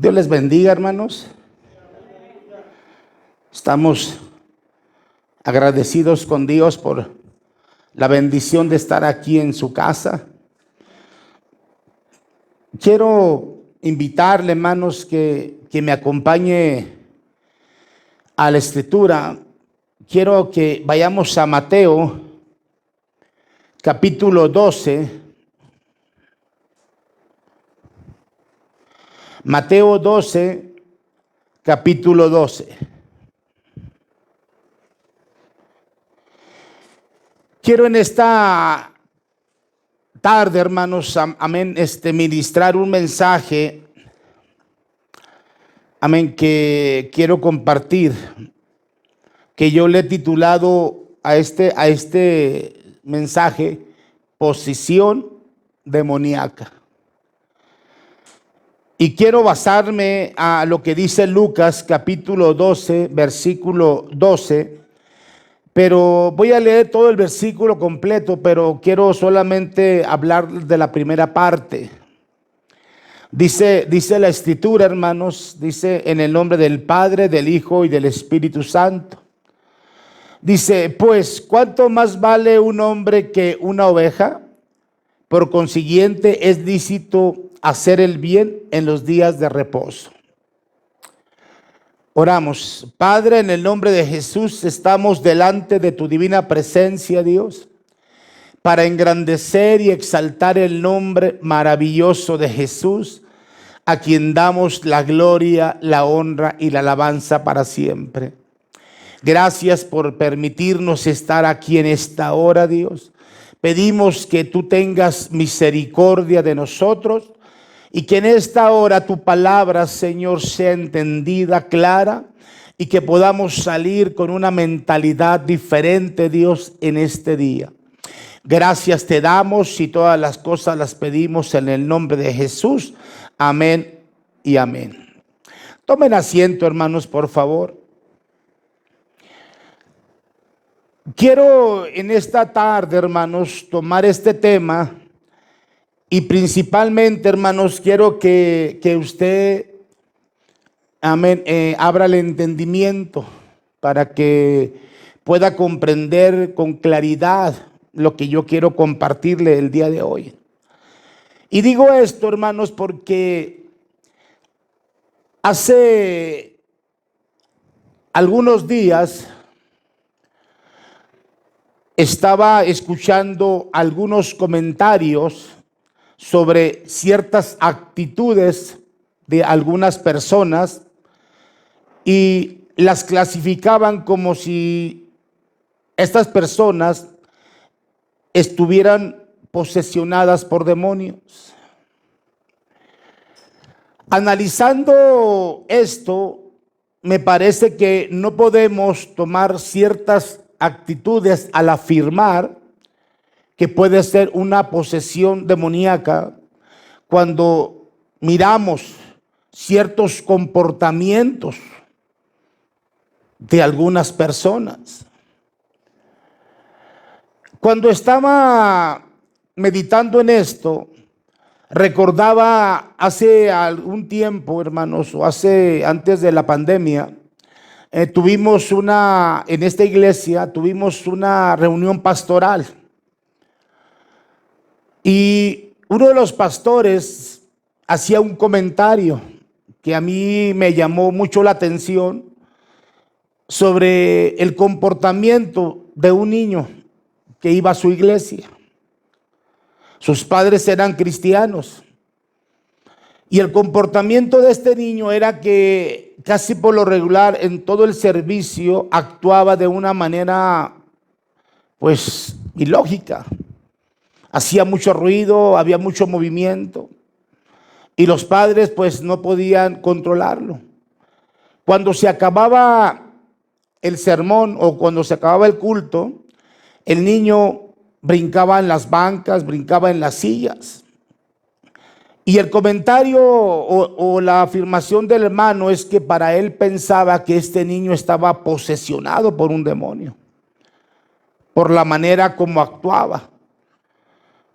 Dios les bendiga, hermanos. Estamos agradecidos con Dios por la bendición de estar aquí en su casa. Quiero invitarle, hermanos, que me acompañe a la escritura. Quiero que vayamos a Mateo, capítulo 12. Mateo 12, capítulo 12. Quiero en esta tarde, hermanos, amén, ministrar un mensaje, amén, que quiero compartir, que yo le he titulado a este mensaje, Posesión demoníaca. Y quiero basarme a lo que dice Lucas, capítulo 12, versículo 12. Pero voy a leer todo el versículo completo, pero quiero solamente hablar de la primera parte. Dice la escritura, hermanos, dice: en el nombre del Padre, del Hijo y del Espíritu Santo. Dice: pues, ¿cuánto más vale un hombre que una oveja? Por consiguiente, es lícito hacer el bien en los días de reposo. Oramos. Padre, en el nombre de Jesús, estamos delante de tu divina presencia, Dios, para engrandecer y exaltar el nombre maravilloso de Jesús, a quien damos la gloria, la honra y la alabanza para siempre. Gracias por permitirnos estar aquí en esta hora, Dios. Pedimos que tú tengas misericordia de nosotros y que en esta hora tu palabra, Señor, sea entendida, clara, y que podamos salir con una mentalidad diferente, Dios, en este día. Gracias te damos y todas las cosas las pedimos en el nombre de Jesús. Amén y amén. Tomen asiento, hermanos, por favor. Quiero en esta tarde, hermanos, tomar este tema y principalmente, hermanos, quiero que usted, amén, abra el entendimiento para que pueda comprender con claridad lo que yo quiero compartirle el día de hoy. Y digo esto, hermanos, porque hace algunos días estaba escuchando algunos comentarios sobre ciertas actitudes de algunas personas y las clasificaban como si estas personas estuvieran posesionadas por demonios. Analizando esto, me parece que no podemos tomar ciertas actitudes al afirmar que puede ser una posesión demoníaca cuando miramos ciertos comportamientos de algunas personas. Cuando estaba meditando en esto, recordaba hace algún tiempo, hermanos, o antes de la pandemia, en esta iglesia tuvimos una reunión pastoral. Y uno de los pastores hacía un comentario que a mí me llamó mucho la atención sobre el comportamiento de un niño que iba a su iglesia. Sus padres eran cristianos y el comportamiento de este niño era que casi por lo regular en todo el servicio actuaba de una manera pues ilógica. Hacía mucho ruido, había mucho movimiento y los padres pues no podían controlarlo. Cuando se acababa el sermón o cuando se acababa el culto, el niño brincaba en las bancas, brincaba en las sillas. Y el comentario o la afirmación del hermano es que para él pensaba que este niño estaba posesionado por un demonio, por la manera como actuaba.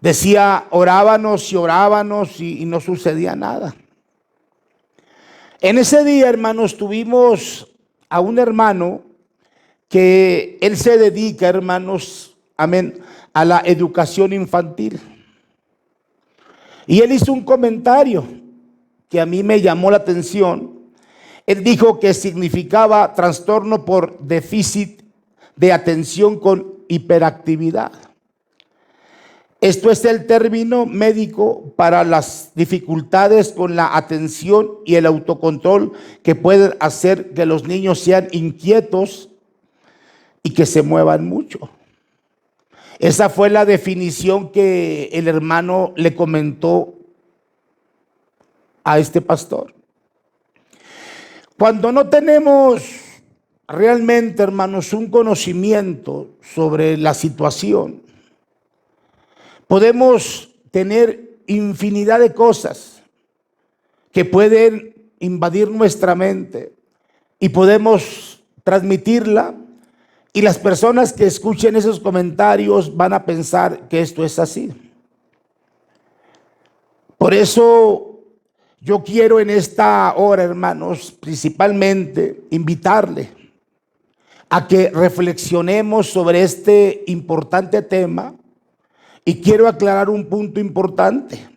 Decía, orábamos y no sucedía nada. En ese día, hermanos, tuvimos a un hermano que él se dedica, hermanos, amén, a la educación infantil. Y él hizo un comentario que a mí me llamó la atención. Él dijo que significaba trastorno por déficit de atención con hiperactividad. Esto es el término médico para las dificultades con la atención y el autocontrol que pueden hacer que los niños sean inquietos y que se muevan mucho. Esa fue la definición que el hermano le comentó a este pastor. Cuando no tenemos realmente, hermanos, un conocimiento sobre la situación, podemos tener infinidad de cosas que pueden invadir nuestra mente y podemos transmitirla, y las personas que escuchen esos comentarios van a pensar que esto es así. Por eso yo quiero en esta hora, hermanos, principalmente invitarle a que reflexionemos sobre este importante tema. Y quiero aclarar un punto importante.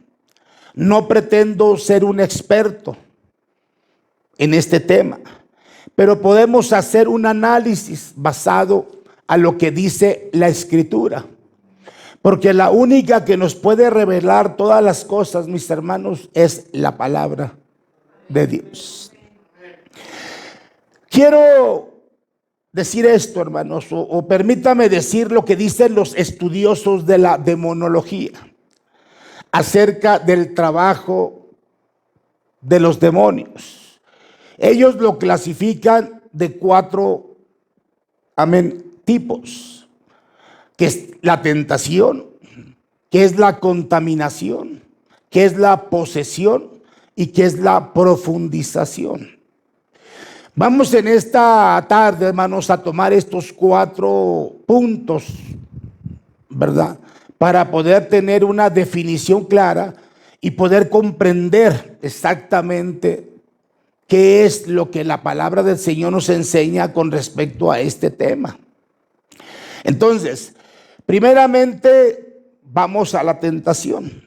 No pretendo ser un experto en este tema, pero podemos hacer un análisis basado a lo que dice la Escritura. Porque la única que nos puede revelar todas las cosas, mis hermanos, es la palabra de Dios. Quiero decir esto, hermanos, o permítame decir lo que dicen los estudiosos de la demonología acerca del trabajo de los demonios. Ellos lo clasifican de 4, tipos, que es la tentación, que es la contaminación, que es la posesión y que es la profundización. Vamos en esta tarde, hermanos, a tomar estos 4 puntos, ¿verdad? Para poder tener una definición clara y poder comprender exactamente qué es lo que la palabra del Señor nos enseña con respecto a este tema. Entonces, primeramente, vamos a la tentación.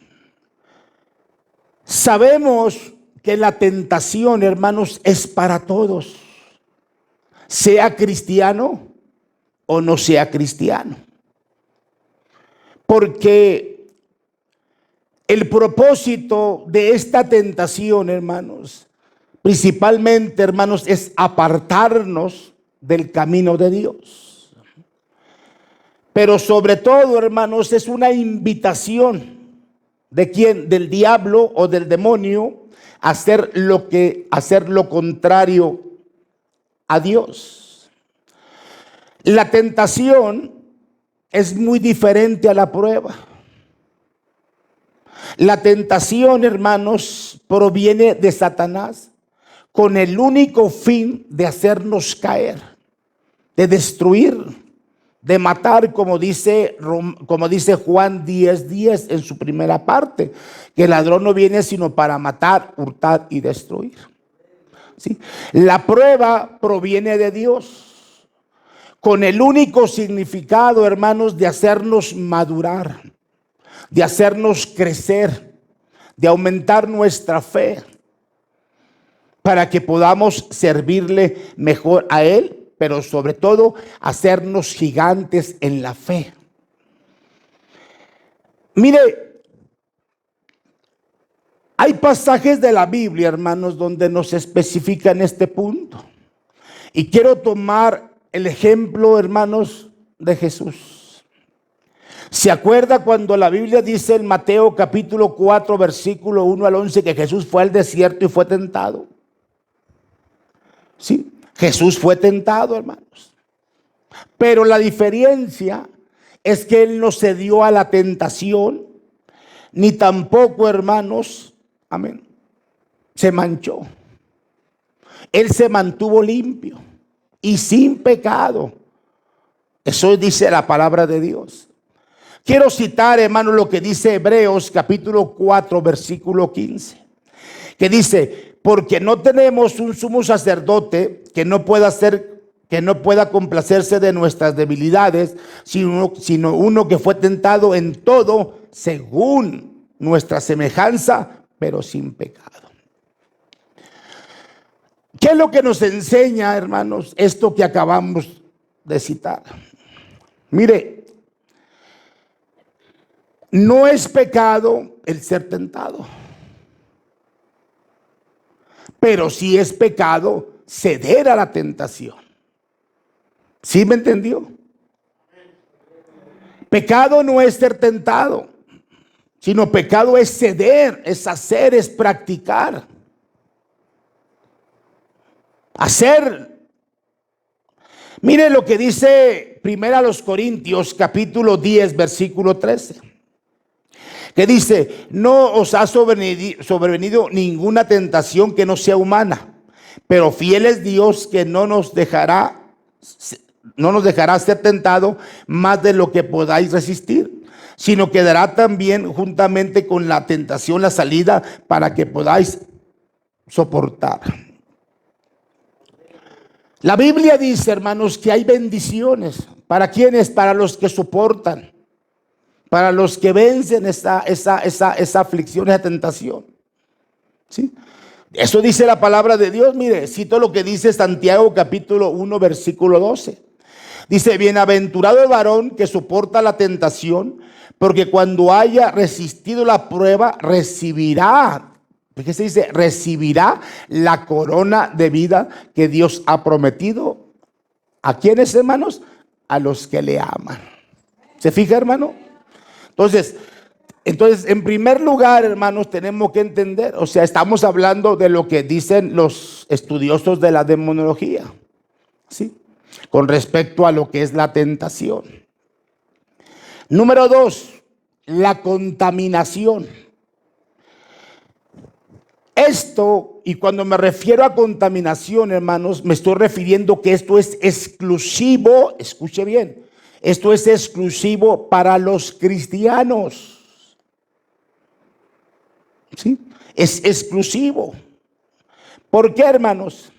Sabemos que la tentación, hermanos, es para todos, sea cristiano o no sea cristiano. Porque el propósito de esta tentación, hermanos, principalmente, hermanos, es apartarnos del camino de Dios. Pero sobre todo, hermanos, es una invitación. ¿De quién? Del diablo o del demonio, hacer lo contrario a Dios. La tentación es muy diferente a la prueba. La tentación, hermanos, proviene de Satanás con el único fin de hacernos caer, de destruir, de matar, como dice Juan 10:10 en su primera parte, que el ladrón no viene sino para matar, hurtar y destruir. ¿Sí? La prueba proviene de Dios con el único significado, hermanos, de hacernos madurar, de hacernos crecer, de aumentar nuestra fe, para que podamos servirle mejor a Él, pero sobre todo hacernos gigantes en la fe. Mire, hay pasajes de la Biblia, hermanos, donde nos especifican este punto. Y quiero tomar el ejemplo, hermanos, de Jesús. ¿Se acuerda cuando la Biblia dice en Mateo capítulo 4, versículo 1 al 11, que Jesús fue al desierto y fue tentado? Sí, Jesús fue tentado, hermanos. Pero la diferencia es que Él no cedió a la tentación, ni tampoco, hermanos, se manchó. Él se mantuvo limpio y sin pecado. Eso dice la palabra de Dios. Quiero citar, hermano, lo que dice Hebreos capítulo 4, versículo 15, que dice: porque no tenemos un sumo sacerdote que no pueda complacerse de nuestras debilidades, sino uno que fue tentado en todo según nuestra semejanza, pero sin pecado. ¿Qué es lo que nos enseña, hermanos, esto que acabamos de citar? Mire, no es pecado el ser tentado, pero sí es pecado ceder a la tentación. ¿Sí me entendió? Pecado no es ser tentado, sino pecado es ceder, es hacer, es practicar. Hacer. Mire lo que dice 1 Corintios capítulo 10 versículo 13. Que dice: no os ha sobrevenido ninguna tentación que no sea humana, pero fiel es Dios, que no nos dejará ser tentado más de lo que podáis resistir, sino que dará también juntamente con la tentación la salida para que podáis soportar. La Biblia dice, hermanos, que hay bendiciones. ¿Para quiénes? Para los que soportan, para los que vencen esa aflicción, esa tentación. ¿Sí? Eso dice la palabra de Dios. Mire, cito lo que dice Santiago capítulo 1 versículo 12. Dice: bienaventurado el varón que soporta la tentación, porque cuando haya resistido la prueba, recibirá. ¿Qué se dice? Recibirá la corona de vida que Dios ha prometido. ¿A quiénes, hermanos? A los que le aman. ¿Se fija, hermano? Entonces, en primer lugar, hermanos, tenemos que entender, o sea, estamos hablando de lo que dicen los estudiosos de la demonología, ¿sí? Con respecto a lo que es la tentación. Número 2, la contaminación. Esto, y cuando me refiero a contaminación, hermanos, me estoy refiriendo que esto es exclusivo, escuche bien, esto es exclusivo para los cristianos. ¿Sí? Es exclusivo. ¿Por qué, hermanos?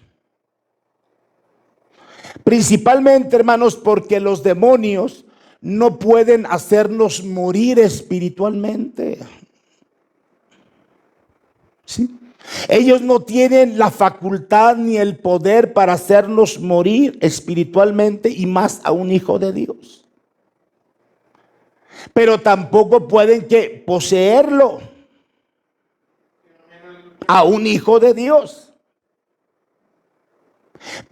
Principalmente, hermanos, porque los demonios no pueden hacernos morir espiritualmente. ¿Sí? Ellos no tienen la facultad ni el poder para hacernos morir espiritualmente, y más a un hijo de Dios. Pero tampoco pueden poseerlo a un hijo de Dios.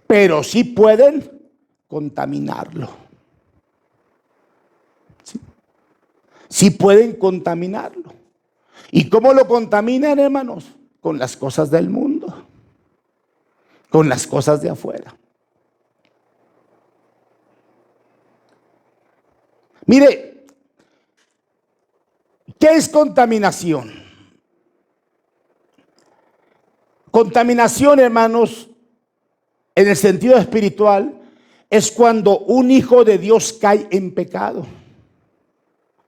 Pero sí pueden contaminarlo. Sí pueden contaminarlo. ¿Y cómo lo contaminan, hermanos? Con las cosas del mundo, con las cosas de afuera. Mire, ¿qué es contaminación? Contaminación, hermanos, en el sentido espiritual, es cuando un hijo de Dios cae en pecado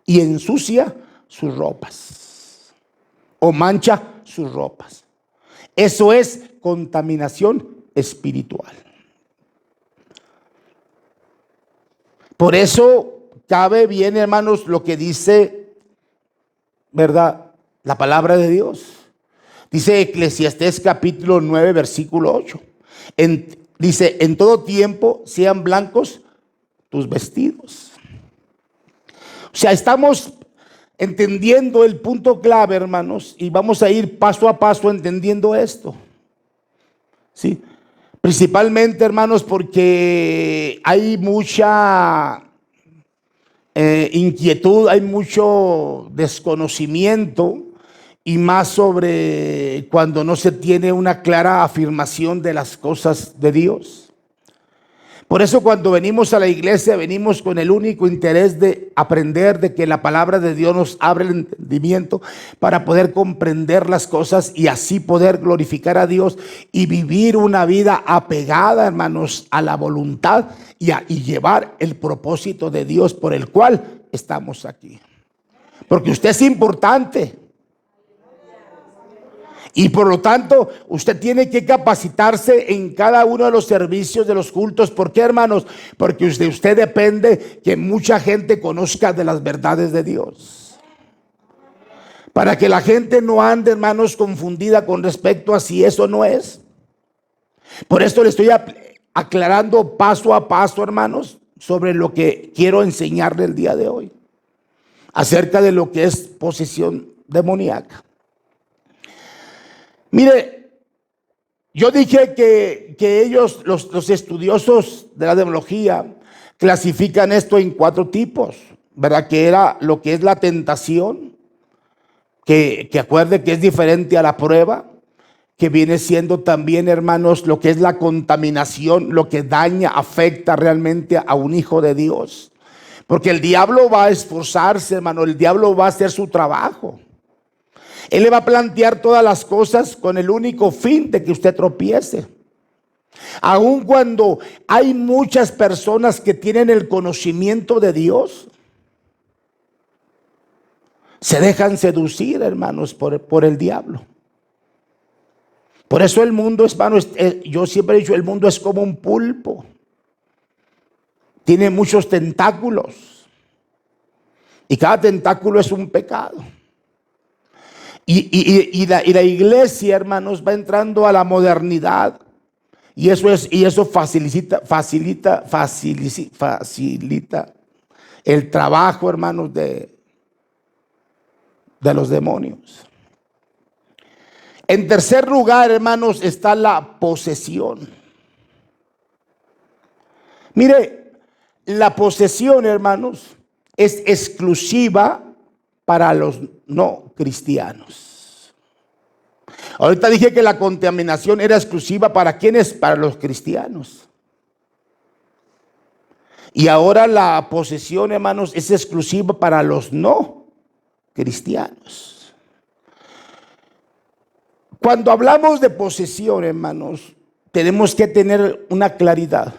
y ensucia sus ropas o mancha sus ropas. Eso es contaminación espiritual. Por eso cabe bien, hermanos, lo que dice, ¿verdad?, la palabra de Dios. Dice Eclesiastés capítulo 9 versículo 8. Dice: en todo tiempo sean blancos tus vestidos. O sea, estamos entendiendo el punto clave, hermanos, y vamos a ir paso a paso entendiendo esto. Sí, principalmente, hermanos, porque hay mucha inquietud, hay mucho desconocimiento, y más sobre cuando no se tiene una clara afirmación de las cosas de Dios. Por eso cuando venimos a la iglesia, venimos con el único interés de aprender, de que la palabra de Dios nos abra el entendimiento para poder comprender las cosas y así poder glorificar a Dios y vivir una vida apegada, hermanos, a la voluntad y llevar el propósito de Dios por el cual estamos aquí. Porque usted es importante. Y por lo tanto, usted tiene que capacitarse en cada uno de los servicios de los cultos. ¿Por qué, hermanos? Porque de usted depende que mucha gente conozca de las verdades de Dios. Para que la gente no ande, hermanos, confundida con respecto a si eso no es. Por esto le estoy aclarando paso a paso, hermanos, sobre lo que quiero enseñarle el día de hoy. Acerca de lo que es posesión demoníaca. Mire, yo dije que ellos, los estudiosos de la demonología, clasifican esto en 4 tipos, ¿verdad? Que era lo que es la tentación, que acuerde que es diferente a la prueba, que viene siendo también, hermanos, lo que es la contaminación, lo que daña, afecta realmente a un hijo de Dios. Porque el diablo va a esforzarse, hermano, el diablo va a hacer su trabajo. Él le va a plantear todas las cosas con el único fin de que usted tropiece. Aun cuando hay muchas personas que tienen el conocimiento de Dios, se dejan seducir, hermanos, por el diablo. Por eso el mundo, hermanos, yo siempre he dicho, el mundo es como un pulpo. Tiene muchos tentáculos. Y cada tentáculo es un pecado. Y la iglesia, hermanos, va entrando a la modernidad. Y eso facilita el trabajo, hermanos, de los demonios. En tercer lugar, hermanos, está la posesión. Mire, la posesión, hermanos, es exclusiva para los no cristianos. Ahorita dije que la contaminación era exclusiva para ¿quiénes? Para los cristianos. Y ahora la posesión, hermanos, es exclusiva para los no cristianos. Cuando hablamos de posesión, hermanos, tenemos que tener una claridad.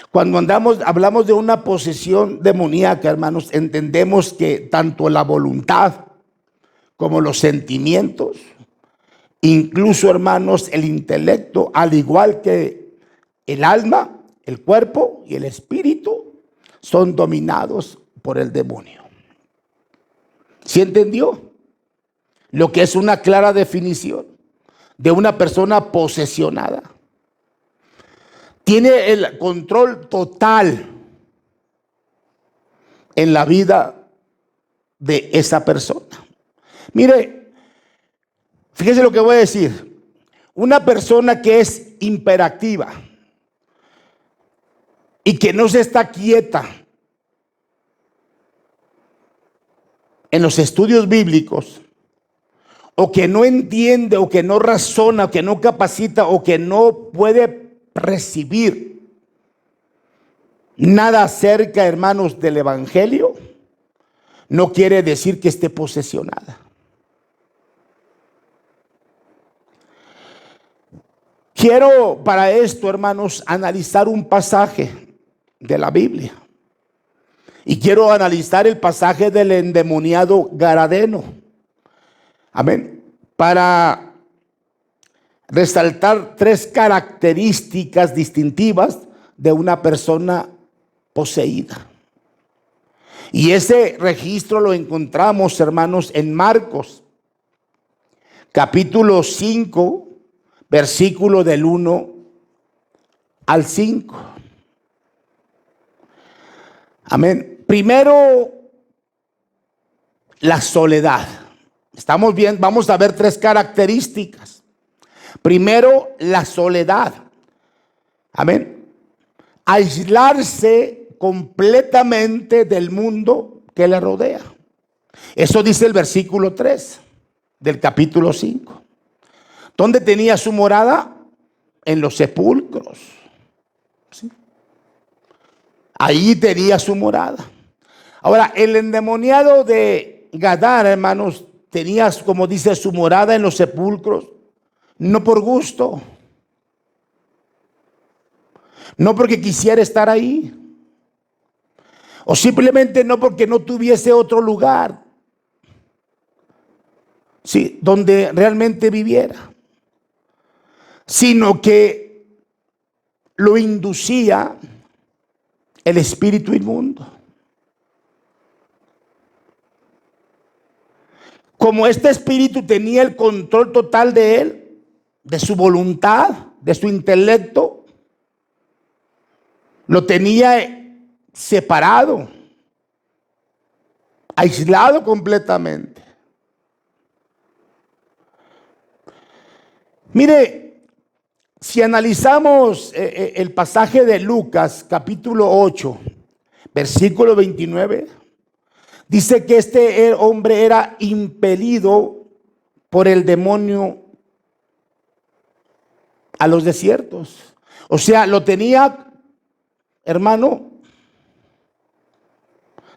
Cuando hablamos de una posesión demoníaca, hermanos, entendemos que tanto la voluntad como los sentimientos, incluso, hermanos, el intelecto, al igual que el alma, el cuerpo y el espíritu, son dominados por el demonio. ¿Sí entendió? Lo que es una clara definición de una persona posesionada. Tiene el control total en la vida de esa persona. Mire, fíjese lo que voy a decir. Una persona que es hiperactiva y que no se está quieta en los estudios bíblicos, o que no entiende, o que no razona, o que no capacita, o que no puede recibir nada acerca, hermanos, del evangelio, no quiere decir que esté posesionada. Quiero para esto, hermanos, analizar un pasaje de la Biblia. Y quiero analizar el pasaje del endemoniado Gadareno. Amén. Para resaltar 3 características distintivas de una persona poseída. Y ese registro lo encontramos, hermanos, en Marcos, capítulo 5, versículo del 1 al 5. Amén. Primero, la soledad. Estamos bien, vamos a ver 3 características. Primero, la soledad. Amén. Aislarse completamente del mundo que le rodea. Eso dice el versículo 3 del capítulo 5. ¿Dónde tenía su morada? En los sepulcros. ¿Sí? Ahí tenía su morada. Ahora, el endemoniado de Gadara, hermanos, tenía, como dice, su morada en los sepulcros. No por gusto, no porque quisiera estar ahí, o simplemente no porque no tuviese otro lugar. sí, donde realmente viviera, sino que lo inducía el espíritu inmundo. Como este espíritu tenía el control total de él, de su voluntad, de su intelecto, lo tenía separado, aislado completamente. Mire, si analizamos el pasaje de Lucas, capítulo 8, versículo 29, dice que este hombre era impelido por el demonio a los desiertos. O sea, lo tenía, hermano,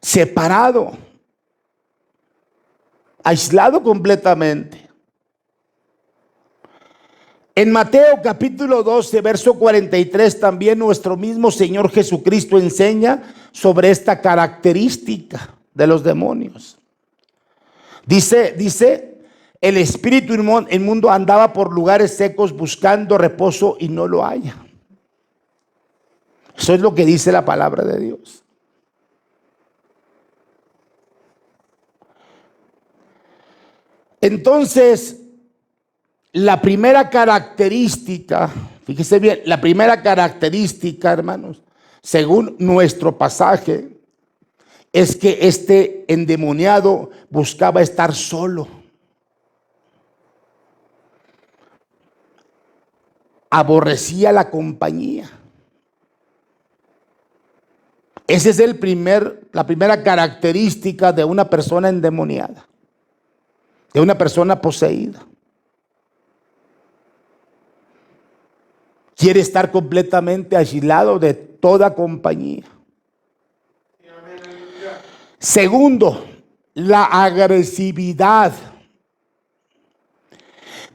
separado, aislado completamente. En Mateo capítulo 12, verso 43, también nuestro mismo Señor Jesucristo enseña sobre esta característica de los demonios. Dice, el espíritu inmundo andaba por lugares secos buscando reposo y no lo halla. Eso es lo que dice la palabra de Dios. Entonces, la primera característica, fíjese bien, la primera característica, hermanos, según nuestro pasaje, es que este endemoniado buscaba estar solo. Aborrecía la compañía. Esa es la primera característica de una persona endemoniada, de una persona poseída. Quiere estar completamente aislado de toda compañía. Segundo, la agresividad.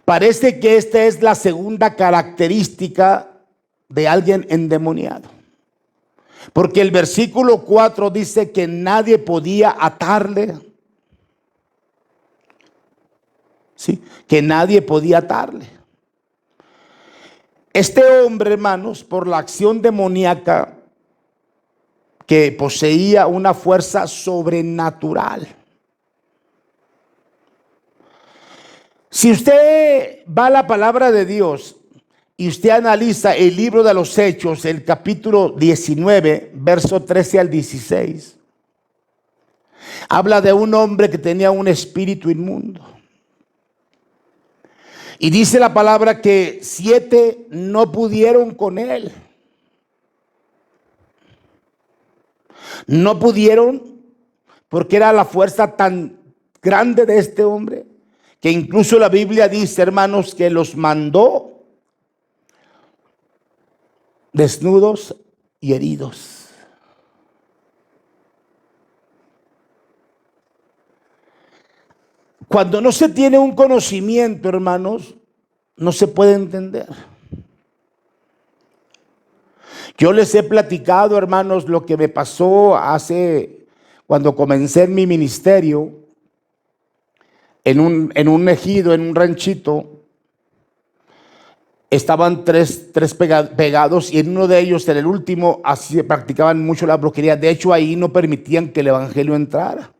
Parece que esta es la segunda característica de alguien endemoniado. Porque el versículo 4 dice que nadie podía atarle. Sí, que nadie podía atarle. Este hombre, hermanos, por la acción demoníaca que poseía una fuerza sobrenatural. Si usted va a la palabra de Dios y usted analiza el libro de los Hechos, el capítulo 19, verso 13 al 16, habla de un hombre que tenía un espíritu inmundo. Y dice la palabra que 7 no pudieron con él. No pudieron porque era la fuerza tan grande de este hombre que incluso la Biblia dice, hermanos, que los mandó desnudos y heridos. Cuando no se tiene un conocimiento, hermanos, no se puede entender. Yo les he platicado, hermanos, lo que me pasó cuando comencé en mi ministerio, en un ejido, en un ranchito. Estaban tres pegados y en uno de ellos, en el último, así practicaban mucho la brujería. De hecho, ahí no permitían que el evangelio entrara.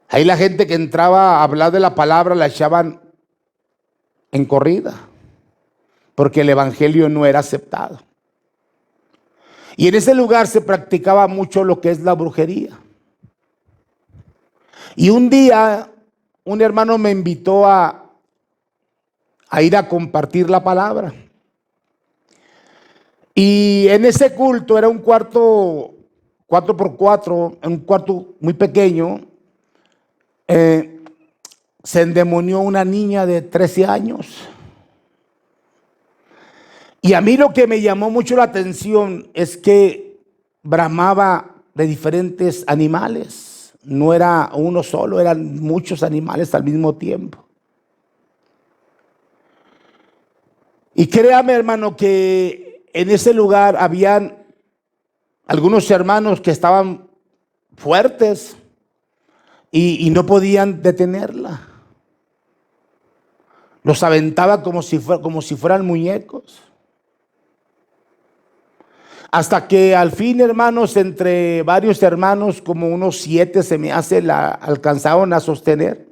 Ahí la gente que entraba a hablar de la palabra la echaban en corrida, porque el evangelio no era aceptado. Y en ese lugar se practicaba mucho lo que es la brujería. Y un día un hermano me invitó a ir a compartir la palabra. Y en ese culto era un cuarto 4x4, un cuarto muy pequeño. Se endemonió una niña de 13 años. Y a mí lo que me llamó mucho la atención es que bramaba de diferentes animales. No era uno solo, eran muchos animales al mismo tiempo. Y créame, hermano, que en ese lugar habían algunos hermanos que estaban fuertes y no podían detenerla. Los aventaba como si fueran muñecos. Hasta que al fin, hermanos, entre varios hermanos, como unos 7 se me hace, la alcanzaron a sostener.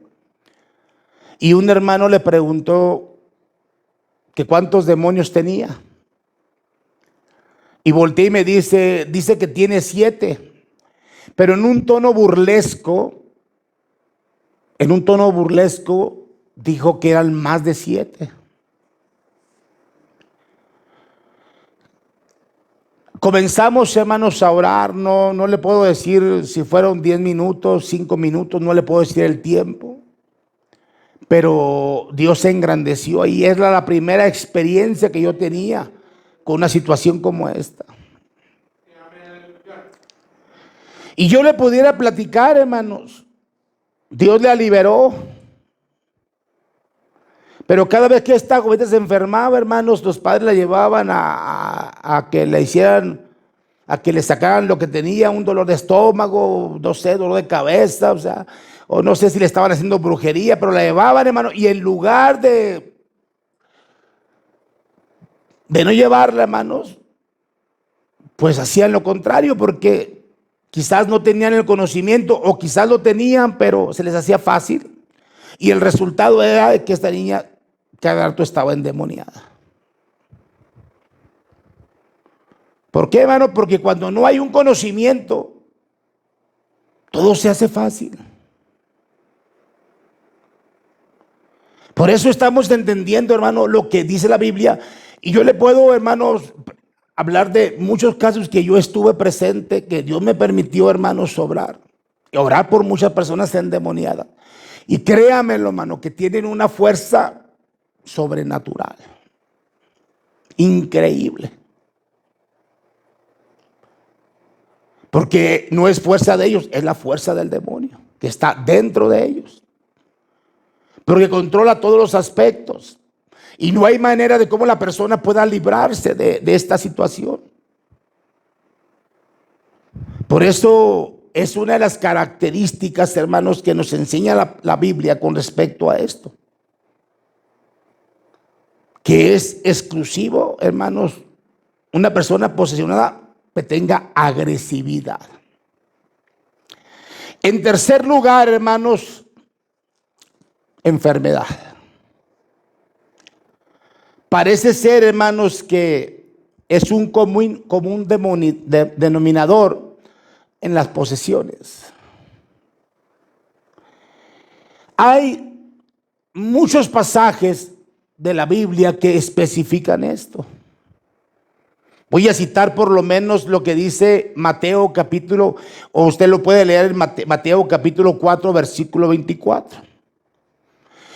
Y un hermano le preguntó que cuántos demonios tenía. Y volteé y me dice que tiene 7. Pero en un tono burlesco, dijo que eran más de 7. Comenzamos, hermanos, a orar. No le puedo decir si fueron 10 minutos, 5 minutos, no le puedo decir el tiempo. Pero Dios se engrandeció y es la primera experiencia que yo tenía con una situación como esta. Y yo le pudiera platicar, hermanos, Dios la liberó. Pero cada vez que esta joven se enfermaba, hermanos, los padres la llevaban a que le hicieran, a que le sacaran lo que tenía, un dolor de estómago, no sé, dolor de cabeza, o sea, o no sé si le estaban haciendo brujería, pero la llevaban, hermano, y en lugar de no llevarla, hermanos, pues hacían lo contrario, porque quizás no tenían el conocimiento, o quizás lo tenían, pero se les hacía fácil, y el resultado era que esta niña cada rato estaba endemoniada. ¿Por qué, hermano? Porque cuando no hay un conocimiento, todo se hace fácil. Por eso estamos entendiendo, hermano, lo que dice la Biblia. Y yo le puedo, hermanos, hablar de muchos casos que yo estuve presente, que Dios me permitió, hermanos, orar por muchas personas endemoniadas. Y créamelo, hermano, que tienen una fuerza sobrenatural, increíble. Porque no es fuerza de ellos, es la fuerza del demonio que está dentro de ellos, pero que controla todos los aspectos. Y no hay manera de cómo la persona pueda librarse de esta situación. Por eso es una de las características, hermanos, que nos enseña la Biblia con respecto a esto, que es exclusivo, hermanos, una persona posesionada que tenga agresividad. En tercer lugar, hermanos, enfermedad. Parece ser, hermanos, que es un común denominador en las posesiones. Hay muchos pasajes de la Biblia que especifican esto. Voy a citar por lo menos lo que dice Mateo capítulo, o usted lo puede leer en Mateo capítulo 4, versículo 24.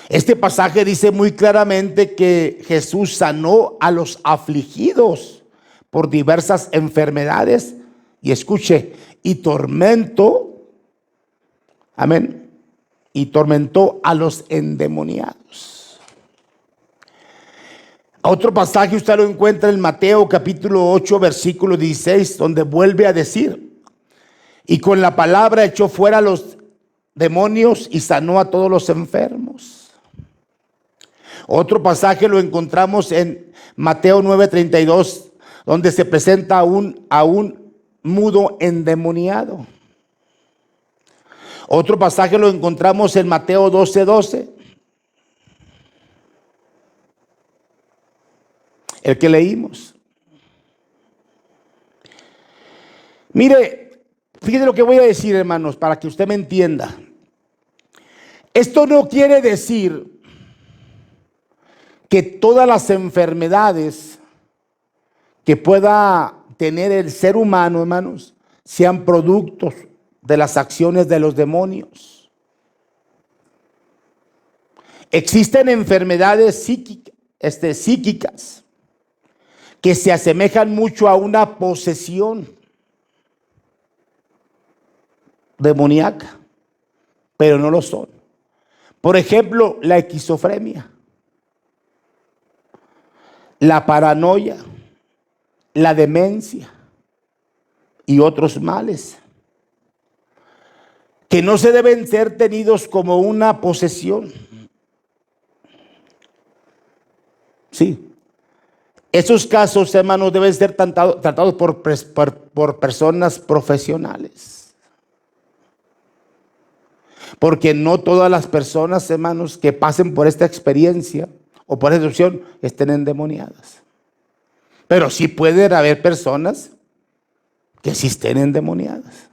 Este pasaje dice muy claramente que Jesús sanó a los afligidos por diversas enfermedades y escuche, y tormentó, amén, y tormentó a los endemoniados. Otro pasaje usted lo encuentra en Mateo capítulo 8 versículo 16, donde vuelve a decir, y con la palabra echó fuera a los demonios y sanó a todos los enfermos. Otro pasaje lo encontramos en Mateo 9:32, donde se presenta a un mudo endemoniado. Otro pasaje lo encontramos en Mateo 12:12. El que leímos. Mire, fíjese lo que voy a decir, hermanos, para que usted me entienda. Esto no quiere decir que todas las enfermedades que pueda tener el ser humano, hermanos, sean productos de las acciones de los demonios. Existen enfermedades psíquicas que se asemejan mucho a una posesión demoníaca, pero no lo son. Por ejemplo, la esquizofrenia, la paranoia, la demencia y otros males. que no se deben ser tenidos como una posesión. Sí. Esos casos, hermanos, deben ser tratados por personas profesionales. Porque no todas las personas, hermanos, que pasen por esta experiencia o por esta opción estén endemoniadas. Pero sí pueden haber personas que sí estén endemoniadas.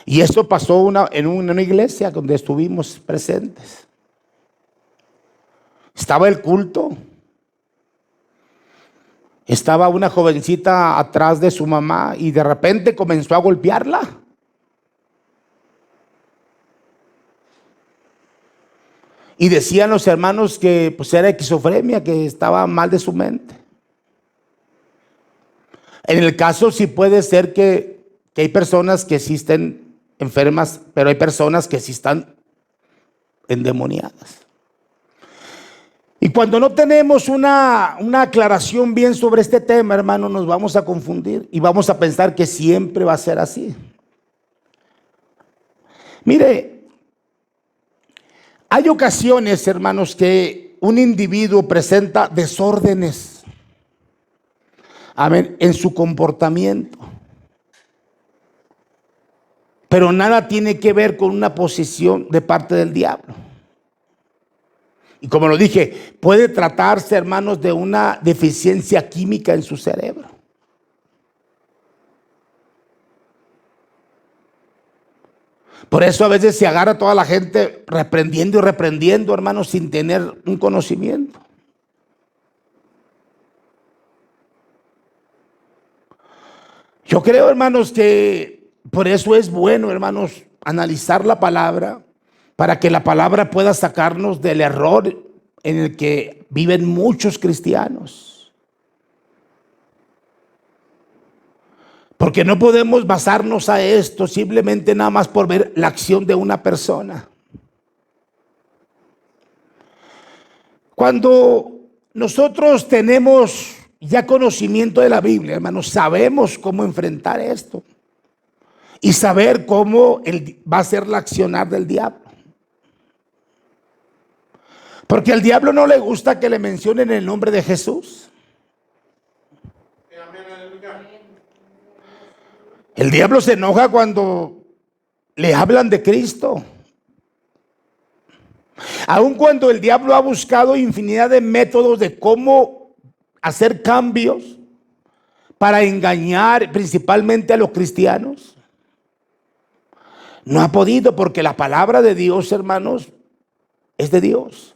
Y esto pasó en una iglesia donde estuvimos presentes. Estaba el culto. Estaba una jovencita atrás de su mamá y de repente comenzó a golpearla. Y decían los hermanos que pues era esquizofrenia, que estaba mal de su mente. En el caso sí puede ser que hay personas que sí estén enfermas, pero hay personas que sí están endemoniadas. Y cuando no tenemos una aclaración bien sobre este tema, hermano, nos vamos a confundir y vamos a pensar que siempre va a ser así. Mire, hay ocasiones, hermanos, que un individuo presenta desórdenes, amén, en su comportamiento. Pero nada tiene que ver con una posesión de parte del diablo. Y como lo dije, puede tratarse, hermanos, de una deficiencia química en su cerebro. Por eso a veces se agarra a toda la gente reprendiendo y reprendiendo, hermanos, sin tener un conocimiento. Yo creo, hermanos, que por eso es bueno, hermanos, analizar la palabra, para que la palabra pueda sacarnos del error en el que viven muchos cristianos. Porque no podemos basarnos a esto simplemente nada más por ver la acción de una persona. Cuando nosotros tenemos ya conocimiento de la Biblia, hermanos, sabemos cómo enfrentar esto y saber cómo va a ser la accionar del diablo. Porque al diablo no le gusta que le mencionen el nombre de Jesús. El diablo se enoja cuando le hablan de Cristo. Aun cuando el diablo ha buscado infinidad de métodos de cómo hacer cambios para engañar principalmente a los cristianos, no ha podido, porque la palabra de Dios, hermanos, es de Dios.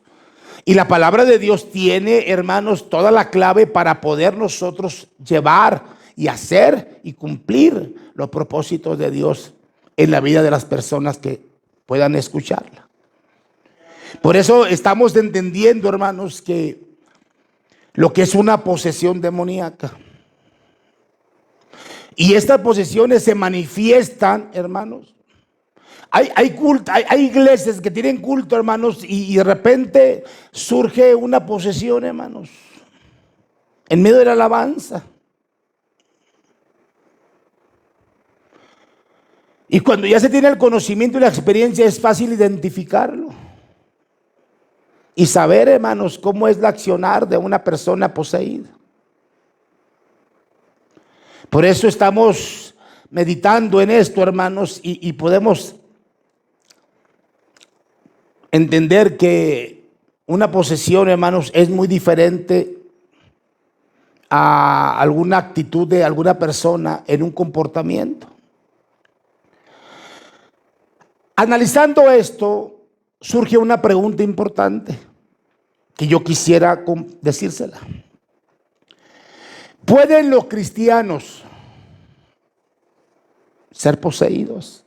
Y la palabra de Dios tiene, hermanos, toda la clave para poder nosotros llevar y hacer y cumplir los propósitos de Dios en la vida de las personas que puedan escucharla. Por eso estamos entendiendo, hermanos, que lo que es una posesión demoníaca. Y estas posesiones se manifiestan, hermanos. Hay iglesias que tienen culto, hermanos, y de repente surge una posesión, hermanos, en medio de la alabanza. Y cuando ya se tiene el conocimiento y la experiencia, es fácil identificarlo y saber, hermanos, cómo es la accionar de una persona poseída. Por eso estamos meditando en esto, hermanos, y podemos entender que una posesión, hermanos, es muy diferente a alguna actitud de alguna persona en un comportamiento. Analizando esto, surge una pregunta importante que yo quisiera decírsela. ¿Pueden los cristianos ser poseídos?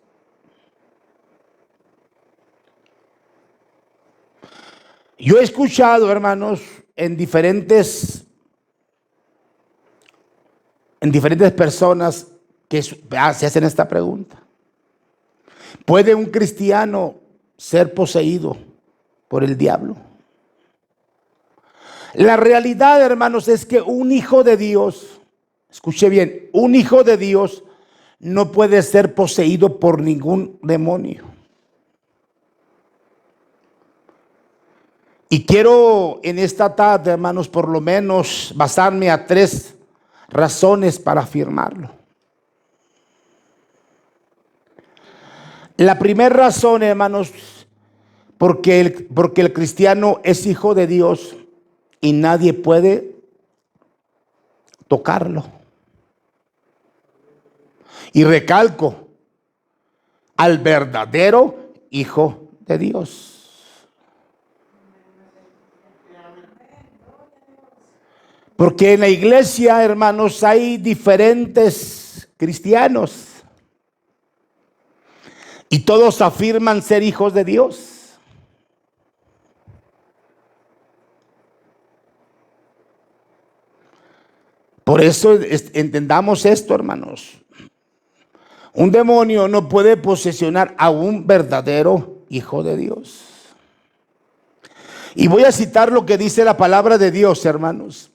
Yo he escuchado, hermanos, en diferentes personas que se hacen esta pregunta. ¿Puede un cristiano ser poseído por el diablo? La realidad, hermanos, es que un hijo de Dios, escuche bien, un hijo de Dios no puede ser poseído por ningún demonio. Y quiero en esta tarde, hermanos, por lo menos basarme a 3 razones para afirmarlo. La primera razón, hermanos, porque el cristiano es hijo de Dios y nadie puede tocarlo. Y recalco, al verdadero hijo de Dios. Porque en la iglesia, hermanos, hay diferentes cristianos. Y todos afirman ser hijos de Dios. Por eso entendamos esto, hermanos. Un demonio no puede posesionar a un verdadero hijo de Dios. Y voy a citar lo que dice la palabra de Dios, hermanos.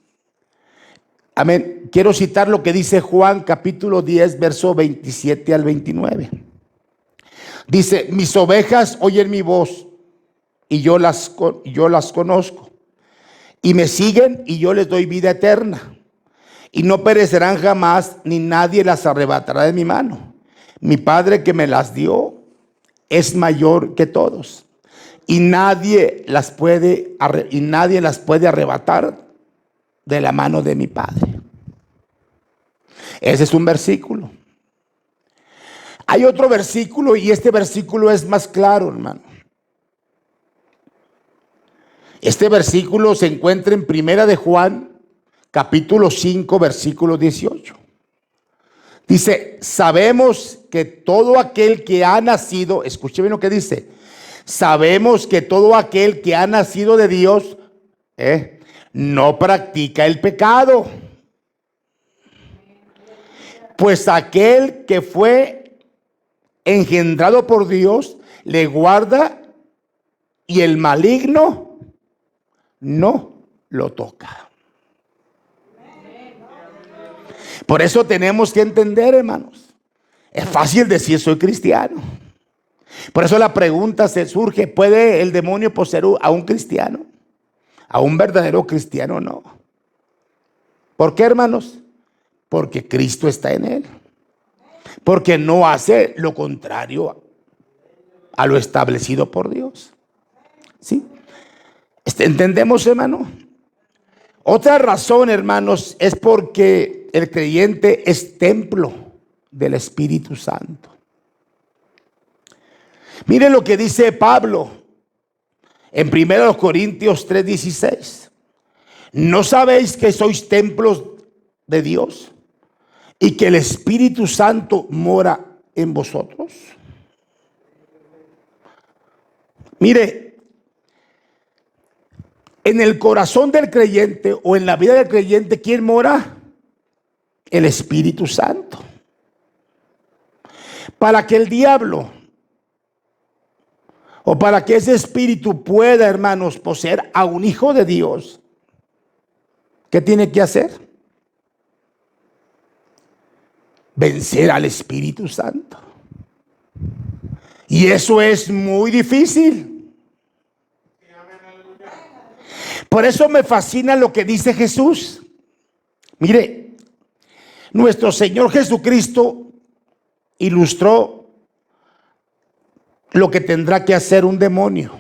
Amén. Quiero citar lo que dice Juan capítulo 10, verso 27 al 29. Dice: mis ovejas oyen mi voz y yo las conozco. Y me siguen y yo les doy vida eterna. Y no perecerán jamás, ni nadie las arrebatará de mi mano. Mi Padre que me las dio es mayor que todos. Y nadie las puede arrebatar de la mano de mi Padre. Ese es un versículo. Hay otro versículo y este versículo es más claro, hermano. Este versículo se encuentra en Primera de Juan, capítulo 5, versículo 18. Dice: sabemos que todo aquel que ha nacido, escuche bien lo que dice, sabemos que todo aquel que ha nacido de Dios, no practica el pecado. Pues aquel que fue engendrado por Dios le guarda y el maligno no lo toca. Por eso tenemos que entender, hermanos, es fácil decir soy cristiano. Por eso la pregunta se surge: ¿puede el demonio poseer a un cristiano? A un verdadero cristiano no. ¿Por qué, hermanos? Porque Cristo está en él. Porque no hace lo contrario a lo establecido por Dios. ¿Sí? ¿Entendemos, hermano? Otra razón, hermanos, es porque el creyente es templo del Espíritu Santo. Miren lo que dice Pablo en 1 Corintios 3:16. ¿No sabéis que sois templos de Dios y que el Espíritu Santo mora en vosotros? Mire, en el corazón del creyente o en la vida del creyente, ¿quién mora? El Espíritu Santo. Para que el diablo o para que ese espíritu pueda, hermanos, poseer a un hijo de Dios, ¿qué tiene que hacer? Vencer al Espíritu Santo. Y eso es muy difícil. Por eso me fascina lo que dice Jesús. Mire, nuestro Señor Jesucristo ilustró lo que tendrá que hacer un demonio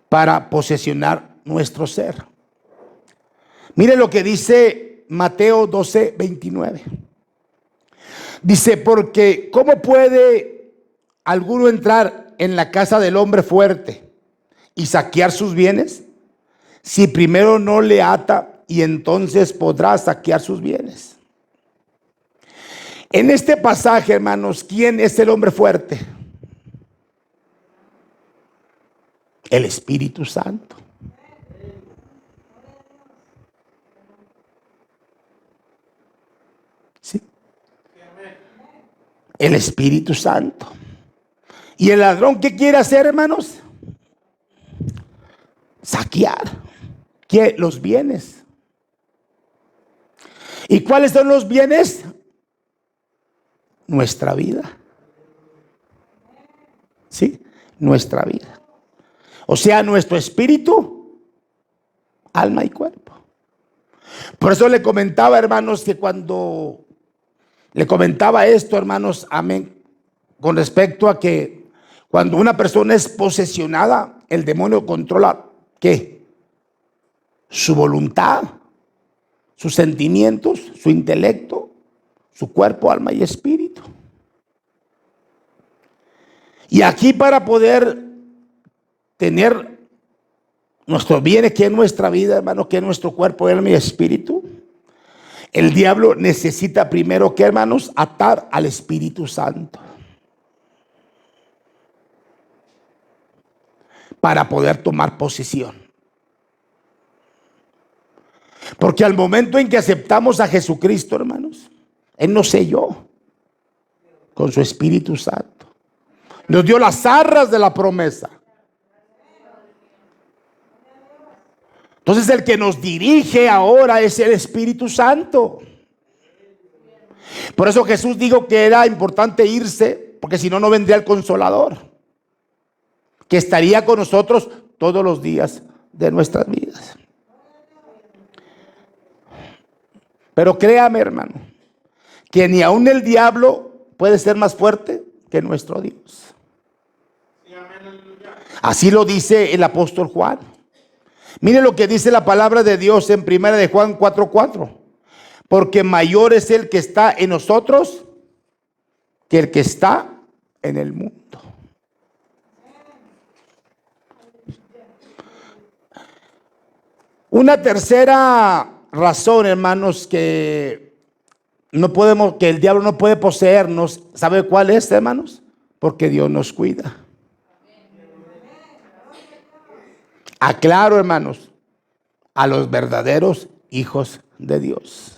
para posesionar nuestro ser. Mire lo que dice Mateo 12:29. Dice: porque ¿cómo puede alguno entrar en la casa del hombre fuerte y saquear sus bienes, si primero no le ata, y entonces podrá saquear sus bienes? En este pasaje, hermanos, ¿quién es el hombre fuerte? El Espíritu Santo. ¿Sí? El Espíritu Santo. ¿Y el ladrón qué quiere hacer, hermanos? Saquear. ¿Qué? Los bienes. ¿Y cuáles son los bienes? nuestra vida. ¿Sí? Nuestra vida. O sea, nuestro espíritu, alma y cuerpo. Por eso le comentaba, hermanos, que cuando le comentaba esto, hermanos, amén, con respecto a que cuando una persona es posesionada, el demonio controla, ¿qué? Su voluntad, sus sentimientos, su intelecto, su cuerpo, alma y espíritu. Y aquí, para poder tener nuestro bien, que es nuestra vida, hermano, que es nuestro cuerpo, alma y espíritu, el diablo necesita primero, ¿qué, hermanos? Atar al Espíritu Santo para poder tomar posesión. Porque al momento en que aceptamos a Jesucristo, hermanos, Él nos selló con su Espíritu Santo. Nos dio las arras de la promesa. Entonces el que nos dirige ahora es el Espíritu Santo. Por eso Jesús dijo que era importante irse, porque si no, no vendría el Consolador, que estaría con nosotros todos los días de nuestras vidas. Pero créame, hermano, que ni aun el diablo puede ser más fuerte que nuestro Dios. Así lo dice el apóstol Juan. Mire lo que dice la palabra de Dios en 1 de Juan 4:4. Porque mayor es el que está en nosotros que el que está en el mundo. Una tercera razón, hermanos, que el diablo no puede poseernos, ¿sabe cuál es, hermanos? Porque Dios nos cuida. Aclaro, hermanos, a los verdaderos hijos de Dios.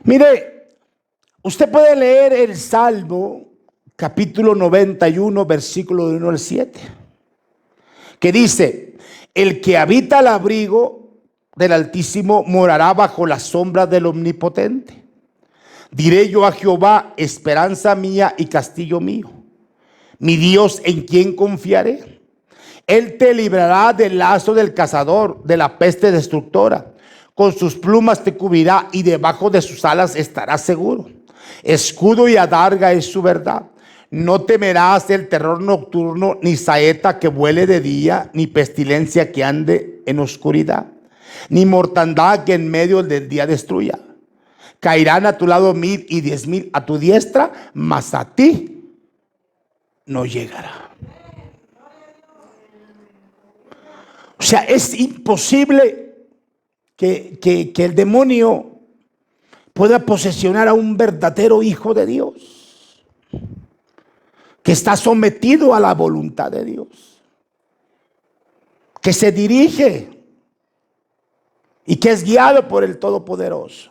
Mire, usted puede leer el Salmo capítulo 91, versículo 1 al 7, que dice: el que habita al abrigo del Altísimo morará bajo la sombra del Omnipotente. Diré yo a Jehová, esperanza mía y castillo mío, mi Dios, en quien confiaré. Él te librará del lazo del cazador, de la peste destructora. Con sus plumas te cubrirá y debajo de sus alas estarás seguro. Escudo y adarga es su verdad. No temerás el terror nocturno, ni saeta que vuele de día, ni pestilencia que ande en oscuridad, ni mortandad que en medio del día destruya. Caerán a tu lado 1000 y 10,000 a tu diestra, mas a ti no llegará. O sea, es imposible que el demonio pueda posesionar a un verdadero hijo de Dios, que está sometido a la voluntad de Dios, que se dirige y que es guiado por el Todopoderoso.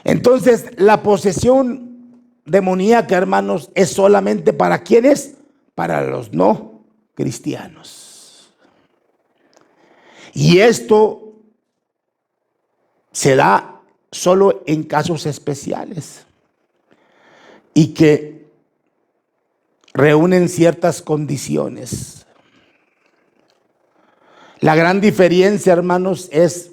Entonces, la posesión demoníaca, hermanos, es solamente para ¿quiénes? Para los no cristianos. Y esto se da solo en casos especiales y que reúnen ciertas condiciones. La gran diferencia, hermanos, es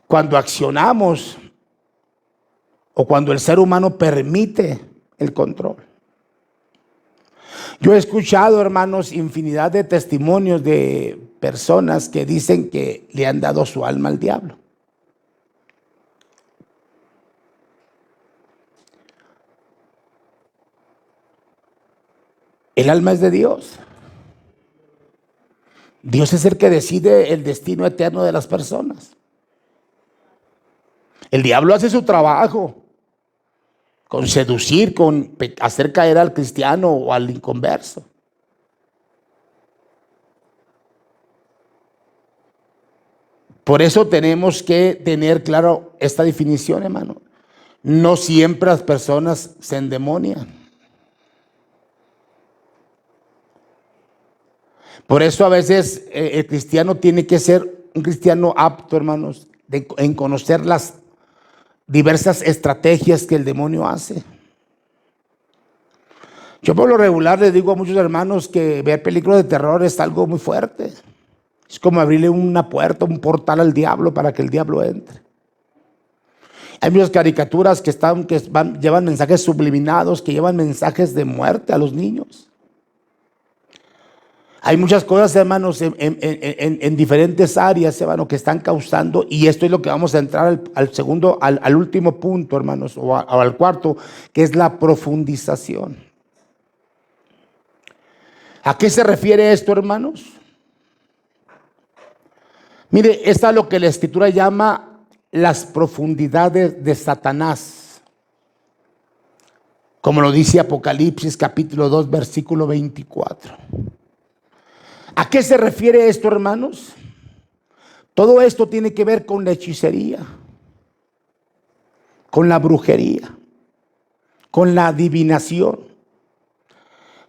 cuando accionamos o cuando el ser humano permite el control. Yo he escuchado, hermanos, infinidad de testimonios de personas que dicen que le han dado su alma al diablo. El alma es de Dios. Dios es el que decide el destino eterno de las personas. El diablo hace su trabajo con seducir, con hacer caer al cristiano o al inconverso. Por eso tenemos que tener claro esta definición, hermano. No siempre las personas se endemonian. Por eso a veces el cristiano tiene que ser un cristiano apto, hermanos, en conocer las diversas estrategias que el demonio hace. Yo por lo regular les digo a muchos hermanos que ver películas de terror es algo muy fuerte. Es como abrirle una puerta, un portal al diablo para que el diablo entre. Hay muchas caricaturas llevan mensajes subliminados, que llevan mensajes de muerte a los niños. Hay muchas cosas, hermanos, en diferentes áreas, hermano, que están causando, y esto es lo que vamos a entrar al último punto, hermanos, o al cuarto, que es la profundización. ¿A qué se refiere esto, hermanos? Mire, esta es lo que la Escritura llama las profundidades de Satanás, como lo dice Apocalipsis capítulo 2, versículo 24. ¿A qué se refiere esto, hermanos? Todo esto tiene que ver con la hechicería, con la brujería, con la adivinación,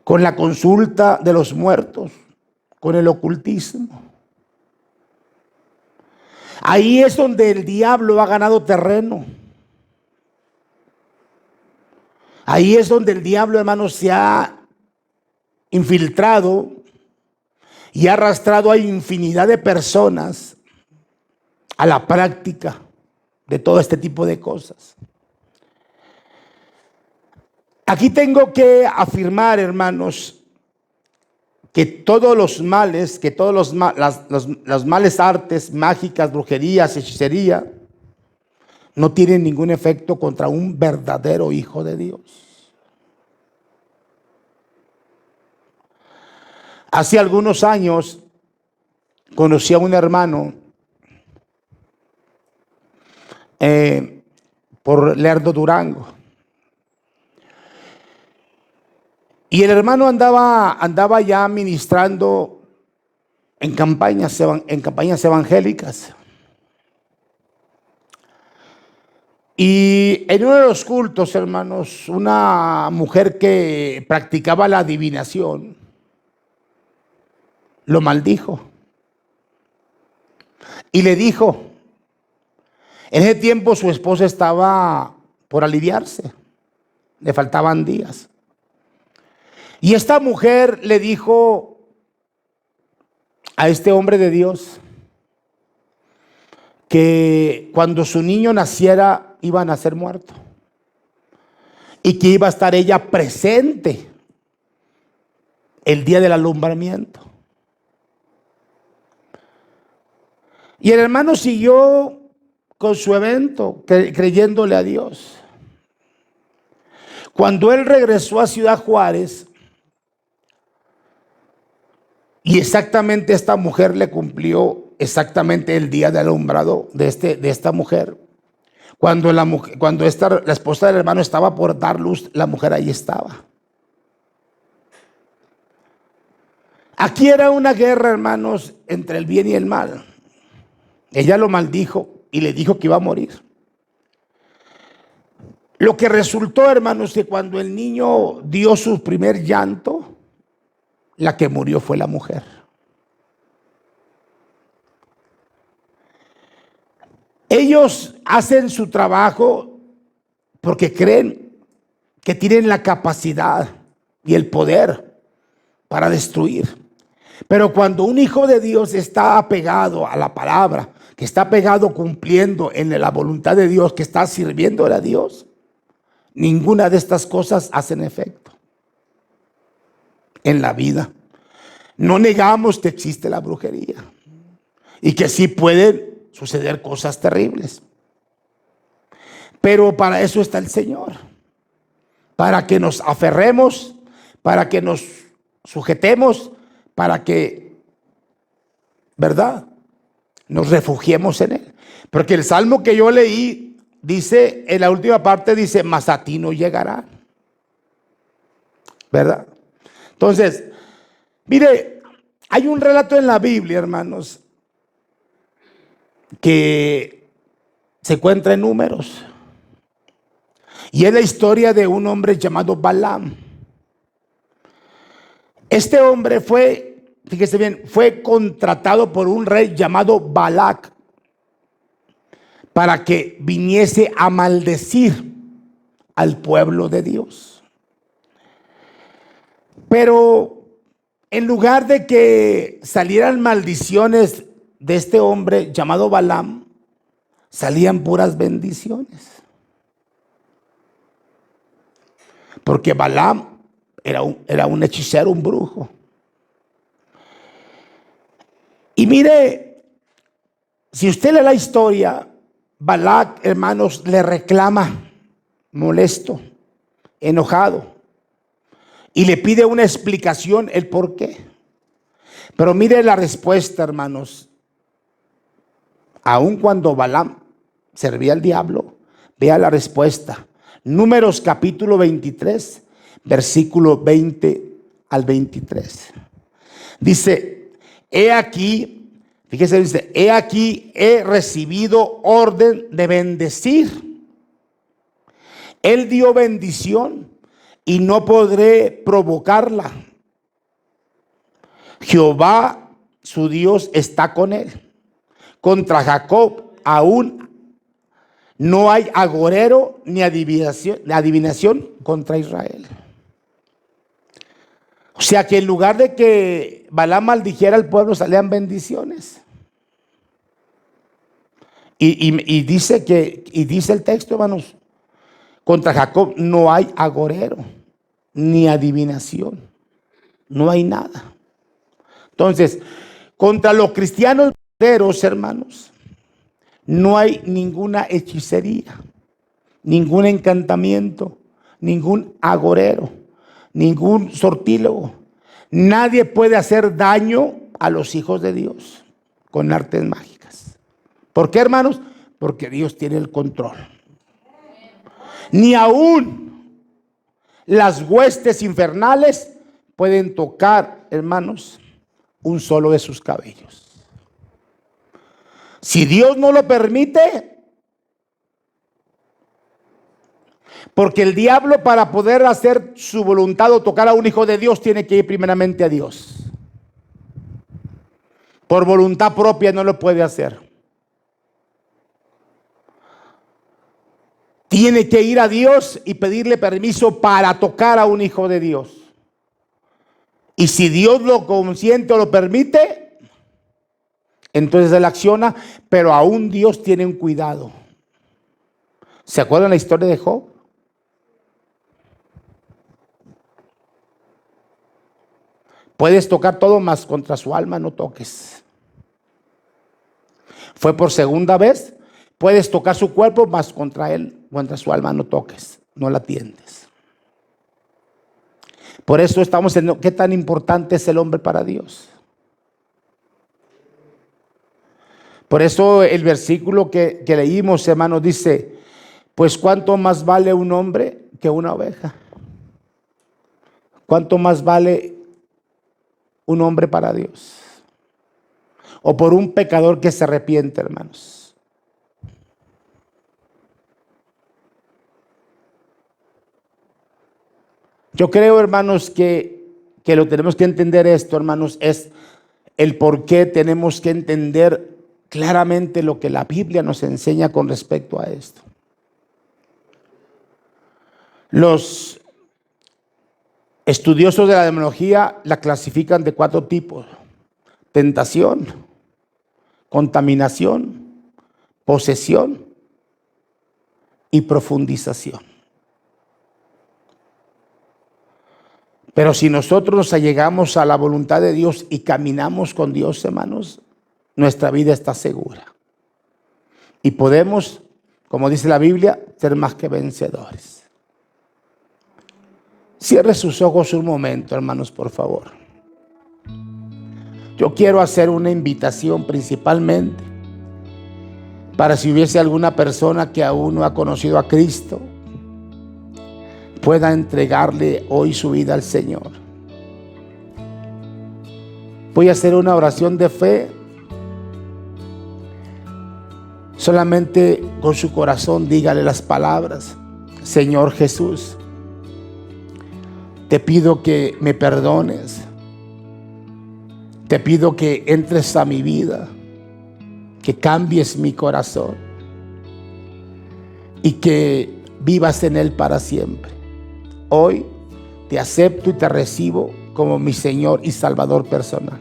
con la consulta de los muertos, con el ocultismo. Ahí es donde el diablo ha ganado terreno. Ahí es donde el diablo, hermanos, se ha infiltrado y ha arrastrado a infinidad de personas a la práctica de todo este tipo de cosas. Aquí tengo que afirmar, hermanos, que todos los males, las males artes, mágicas, brujerías, hechicería, no tienen ningún efecto contra un verdadero hijo de Dios. Hace algunos años conocí a un hermano por Lerdo, Durango. Y el hermano andaba ya ministrando en campañas evangélicas. Y en uno de los cultos, hermanos, una mujer que practicaba la adivinación lo maldijo. Y le dijo, en ese tiempo su esposa estaba por aliviarse, le faltaban días. Y esta mujer le dijo a este hombre de Dios que cuando su niño naciera iba a nacer muerto y que iba a estar ella presente el día del alumbramiento. Y el hermano siguió con su evento, creyéndole a Dios. Cuando él regresó a Ciudad Juárez, y exactamente esta mujer le cumplió exactamente el día de alumbrado de esta mujer. Cuando la esposa del hermano estaba por dar luz, la mujer ahí estaba. Aquí era una guerra, hermanos, entre el bien y el mal. Ella lo maldijo y le dijo que iba a morir. Lo que resultó, hermanos, que cuando el niño dio su primer llanto, la que murió fue la mujer. Ellos hacen su trabajo porque creen que tienen la capacidad y el poder para destruir. Pero cuando un hijo de Dios está apegado a la palabra, que está apegado cumpliendo en la voluntad de Dios, que está sirviéndole a Dios, ninguna de estas cosas hacen efecto en la vida. No negamos que existe la brujería y que sí pueden suceder cosas terribles, pero para eso está el Señor, para que nos aferremos, para que nos sujetemos, para que, ¿verdad?, nos refugiemos en Él. Porque el salmo que yo leí dice, en la última parte dice, mas a ti no llegará, ¿verdad? Entonces, mire, hay un relato en la Biblia, hermanos, que se encuentra en Números, y es la historia de un hombre llamado Balaam. Este hombre fíjese bien, fue contratado por un rey llamado Balac para que viniese a maldecir al pueblo de Dios. Pero en lugar de que salieran maldiciones de este hombre llamado Balaam, salían puras bendiciones. Porque Balaam era un hechicero, un brujo. Y mire, si usted lee la historia, Balac, hermanos, le reclama, molesto, enojado, y le pide una explicación, el por qué. Pero mire la respuesta, hermanos. Aun cuando Balaam servía al diablo, vea la respuesta. Números capítulo 23, versículo 20 al 23. Dice, he aquí, fíjese, dice, he aquí he recibido orden de bendecir. Él dio bendición y no podré provocarla. Jehová, su Dios, está con él. Contra Jacob aún no hay agorero ni adivinación contra Israel. O sea que en lugar de que Balaam maldijera al pueblo, salían bendiciones. Y dice el texto, hermanos, contra Jacob no hay agorero ni adivinación. No hay nada. Entonces, contra los cristianos verdaderos, hermanos, no hay ninguna hechicería, ningún encantamiento, ningún agorero, ningún sortílego. Nadie puede hacer daño a los hijos de Dios con artes mágicas. ¿Por qué, hermanos? Porque Dios tiene el control. Ni aún las huestes infernales pueden tocar, hermanos, un solo de sus cabellos. Si Dios no lo permite, porque el diablo, para poder hacer su voluntad o tocar a un hijo de Dios, tiene que ir primeramente a Dios. Por voluntad propia no lo puede hacer. Tiene que ir a Dios y pedirle permiso para tocar a un hijo de Dios. Y si Dios lo consiente o lo permite, entonces él acciona, pero aún Dios tiene un cuidado. ¿Se acuerdan la historia de Job? Puedes tocar todo, mas contra su alma no toques. Fue por segunda vez. Puedes tocar su cuerpo, mas contra él, contra su alma no toques, no la tientes. Por eso estamos en qué tan importante es el hombre para Dios. Por eso el versículo que leímos, hermanos, dice, pues cuánto más vale un hombre que una oveja. ¿Cuánto más vale un hombre para Dios? O por un pecador que se arrepiente, hermanos. Yo creo, hermanos, que lo tenemos que entender esto, hermanos, es el por qué tenemos que entender claramente lo que la Biblia nos enseña con respecto a esto. Los estudiosos de la demonología la clasifican de 4 tipos: tentación, contaminación, posesión y profundización. Pero si nosotros nos allegamos a la voluntad de Dios y caminamos con Dios, hermanos, nuestra vida está segura. Y podemos, como dice la Biblia, ser más que vencedores. Cierre sus ojos un momento, hermanos, por favor. Yo quiero hacer una invitación principalmente para si hubiese alguna persona que aún no ha conocido a Cristo, pueda entregarle hoy su vida al Señor. Voy a hacer una oración de fe. Solamente con su corazón dígale las palabras: Señor Jesús, te pido que me perdones. Te pido que entres a mi vida, que cambies mi corazón. y que vivas en Él para siempre. Hoy te acepto y te recibo como mi Señor y Salvador personal.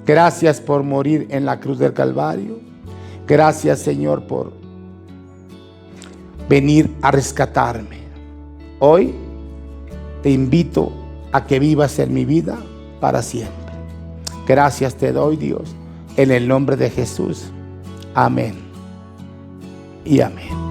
Gracias por morir en la cruz del Calvario. Gracias, Señor, por venir a rescatarme. Hoy te invito a que vivas en mi vida para siempre. Gracias te doy, Dios, en el nombre de Jesús. Amén y amén.